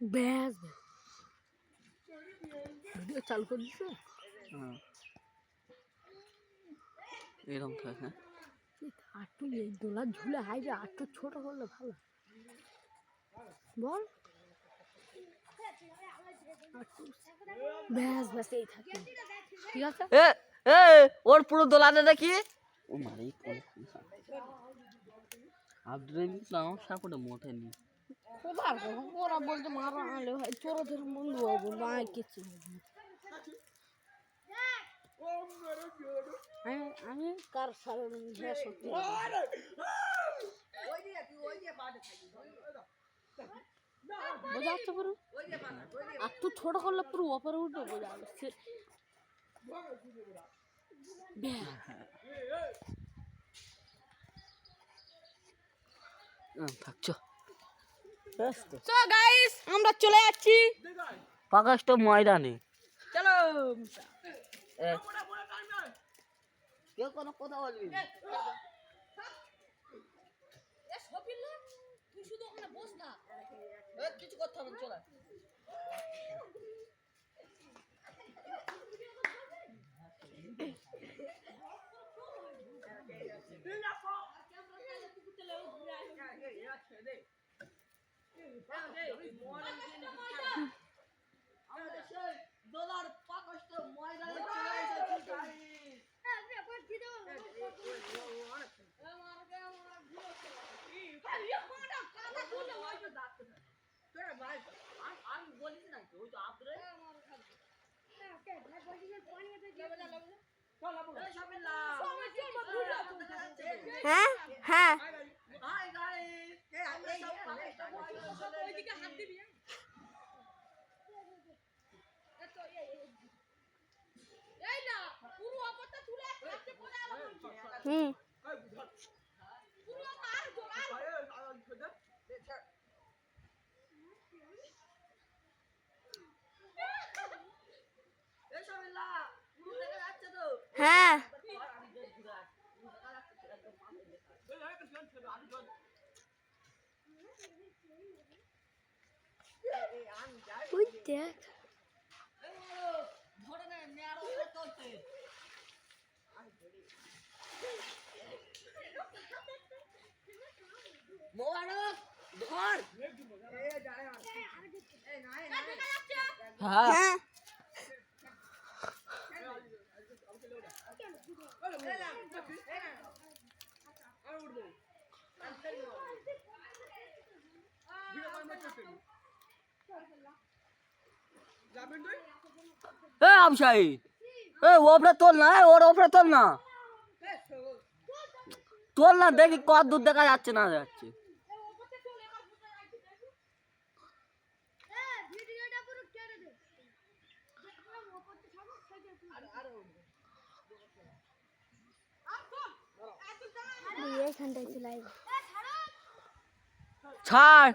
ব্যাস ভিডিও চালু করে দিছে। এরকম থাকে একটু এই দোলার ঝুলে হাইবে একটু ছোট করলে ভালো বল। ব্যাস ব্যাস এই থাকে ঠিক আছে। ওর পুরো দোলাতে দেখি ও মারি আমার সাপোর্টে মোটে নি ওরা বলতে মারা আনলে ভাই চোরা ধরে বন্ধু হবো মা কিছু আমি কার সারের সত্যি বোঝাচ্ছে পুরো একটু ছোট করলে পুরো ওপরে উঠে বোঝা যাচ্ছে। থাকছো গাইস আমরা চলে যাচ্ছি পাকাশটা ময়দানে। চলো কেউ কোনো কথা বলবি তুই শুধু ওখানে বস না কিছু করতে হবে চলে দোলার পাকষ্ট ময়দানে চলে আমি বলিস না ওই তো আপরে হ্যাঁ হ্যাঁ হুম হ্যাঁ ওই দেখ হ্যাঁ আমশাই ওপরে তোল না ওর ওপরে তোল না তোল না দেখি কত দূর দেখা যাচ্ছে না যাচ্ছে এইখানটায় চলে আসবে ছাড়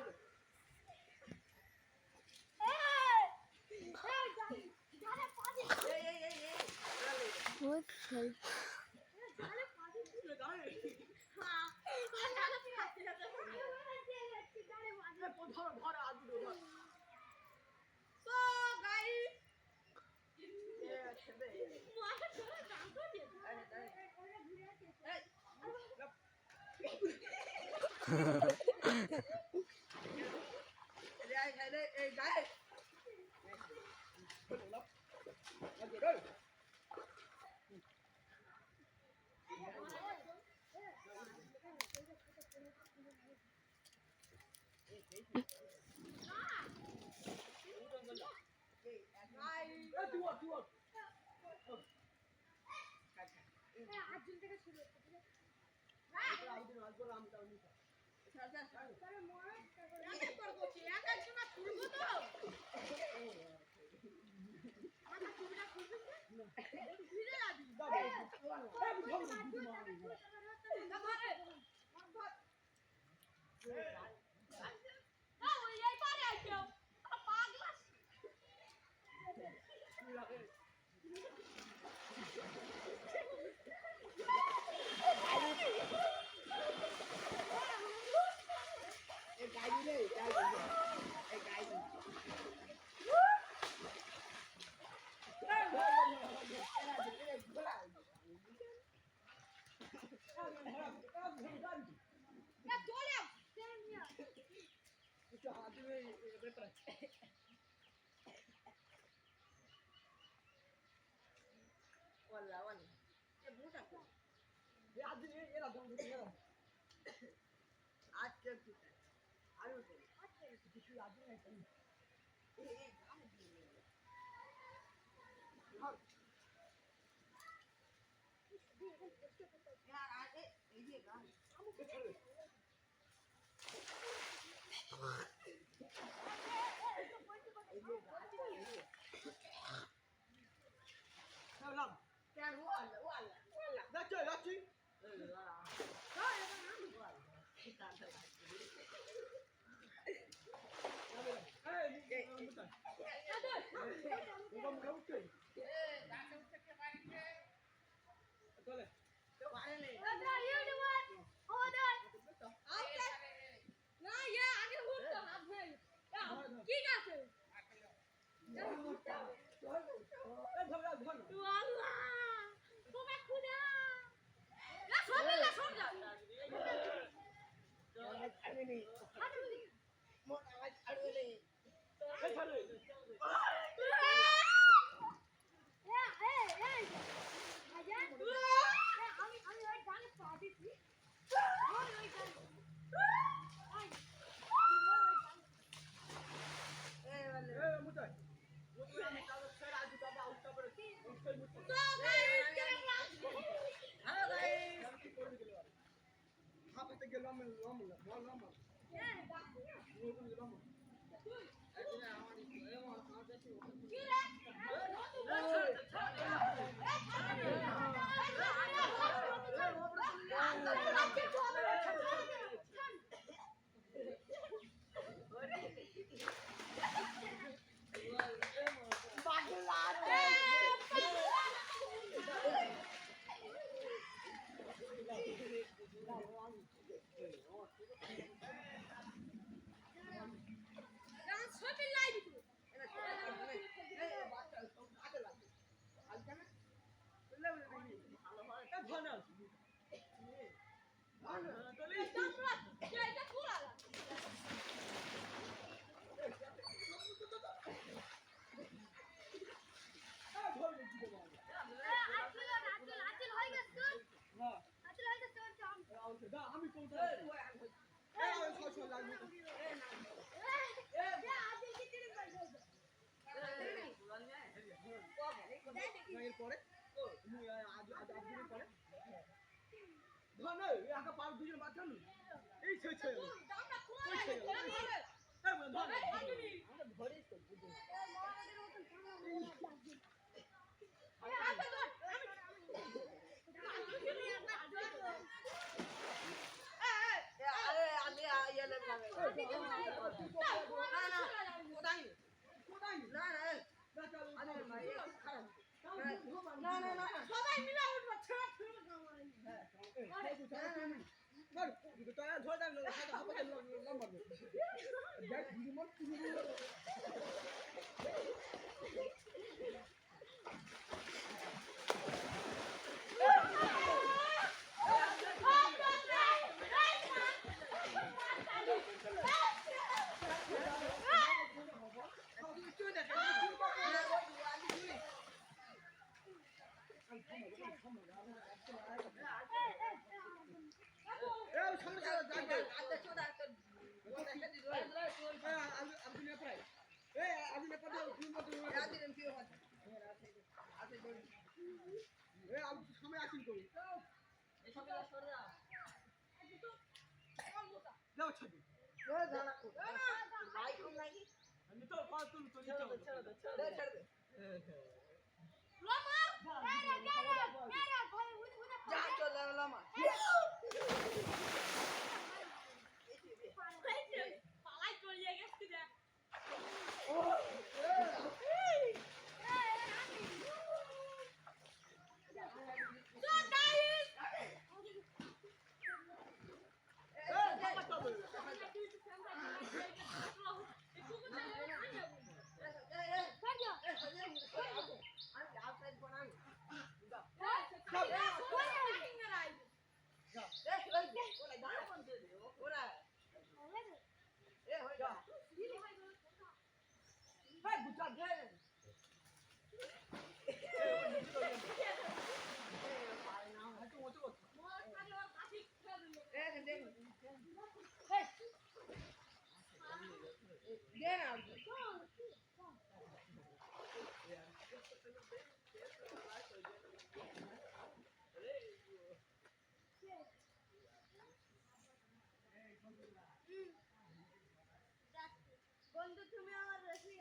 বন্ধু তুমি আমার রসি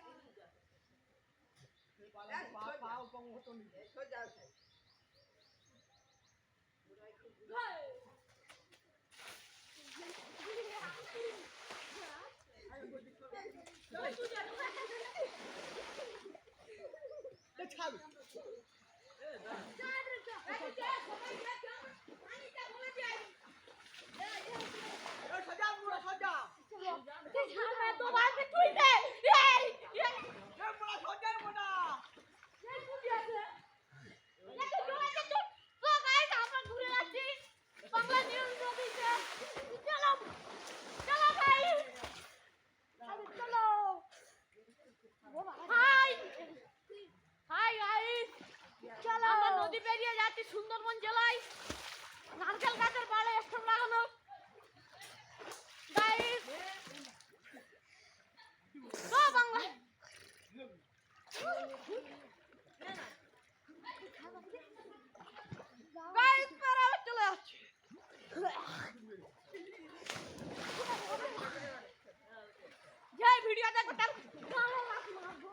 তো বাসে তুই দে নদী পেরিয়ে যাচ্ছি সুন্দরবন জেলায় নারকেল গাছের পাড়ে স্টপ লাগানো গাইস তো বাংলা গাইস পাড়াও চলে যাচ্ছে যে ভিডিও দেখো তার ভালো লাগবে মারবো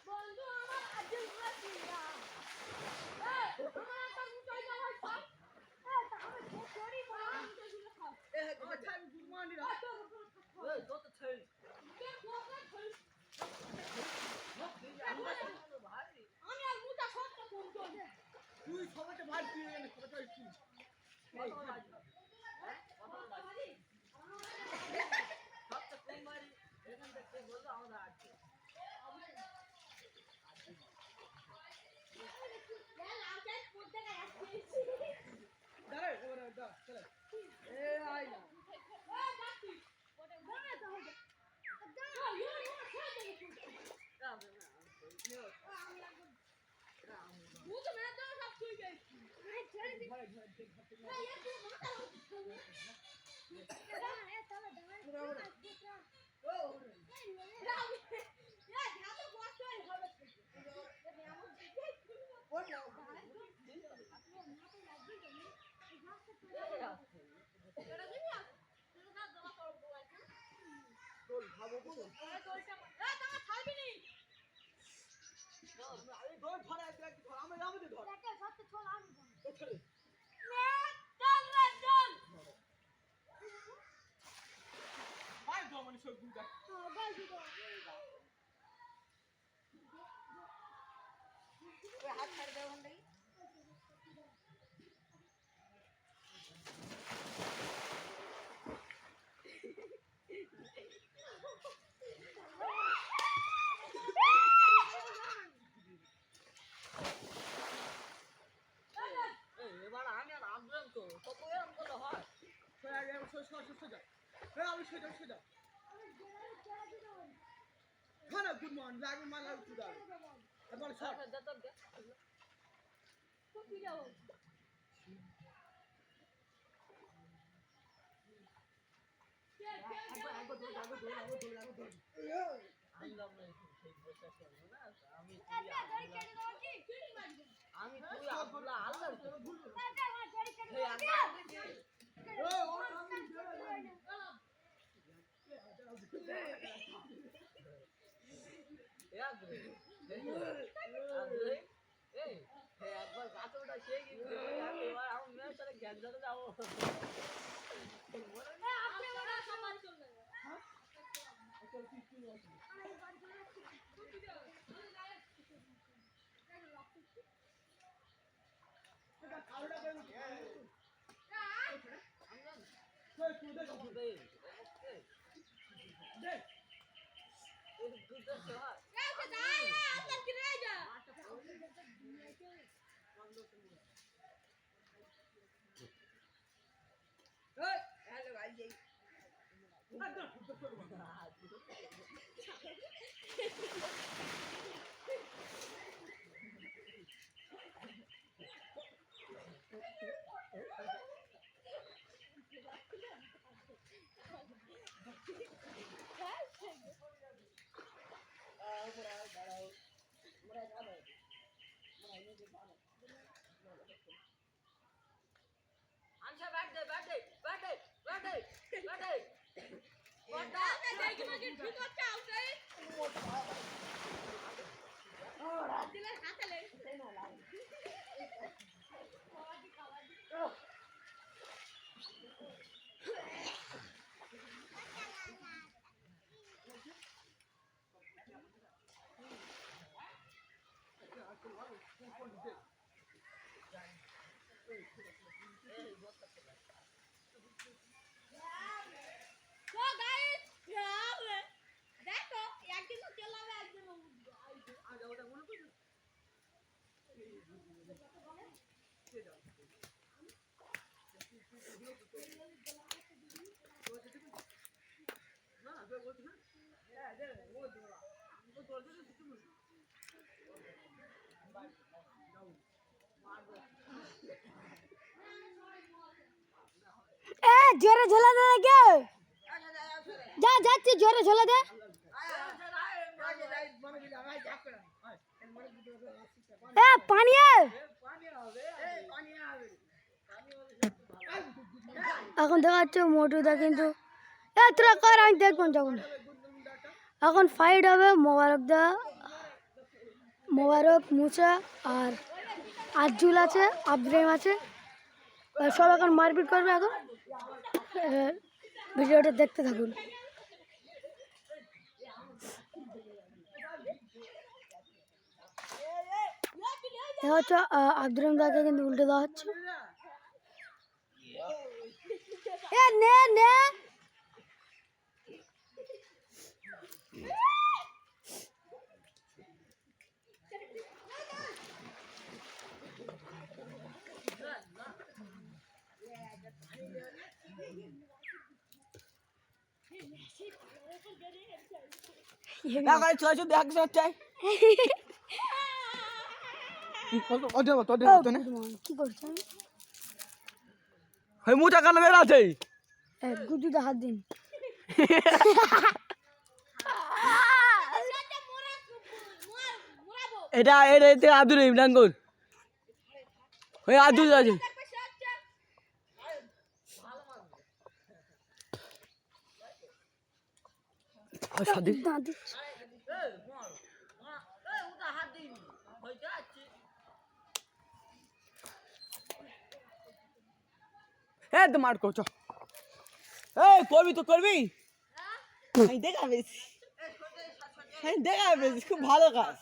বন্ধু আমার আজকে ঘুরাছিলা আমার একটা মুচাই যাওয়ার সব তাহলে ছোটরি বড় মুচাই গুলো খাও আমি আর মুচা সবটা ফোন করি তুই সবাইকে ভাই তুই সবাই তুই good morning, like my life to die. About shot. আমি তুই আব্দুল্লাহ আল্লাহ আপনি বড় সমান চলে জোরে ঝোলা দে নাকি যা যাচ্ছি জোরে ঝোলা দে পানি এখন দেখা যাচ্ছে মোটুদা কিন্তু তোরা কর আমি দেখবেন যখন এখন ফাইট হবে মোবারক মুসা আর আজুল আছে আব্দুল আছে সব এখন মারপিট করবে এখন ভিডিওটা দেখতে থাকুন হচ্ছে আব্দুল রহমানকে কিন্তু উল্টে দেওয়া হচ্ছে নে নে কি করছেন মুটা কানে বের আছে গুদুতে হাত দিন এটা এটা আব্দুল রহিম ডাঙ্গর ওই আব্দুল আছে সাদিক তো মার করছ করবি তো করবি দেখা বেশি দেখা বেশি খুব ভালো কাজ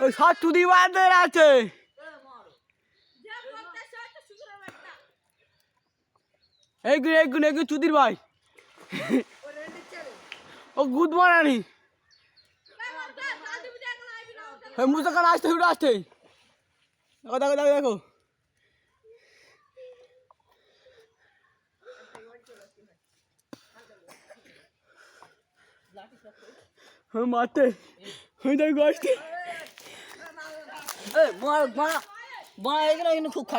ওই সব চুদি বাঁধে আছে। এইগুলো চুদির ভাই, ও গুদ মারানি মুসাখান আসতে উঠে আসতে দেখো দেখো দেখো দেখো মারতে দেখো আসতে। বড় এগুলো কিন্তু খুব খারাপ।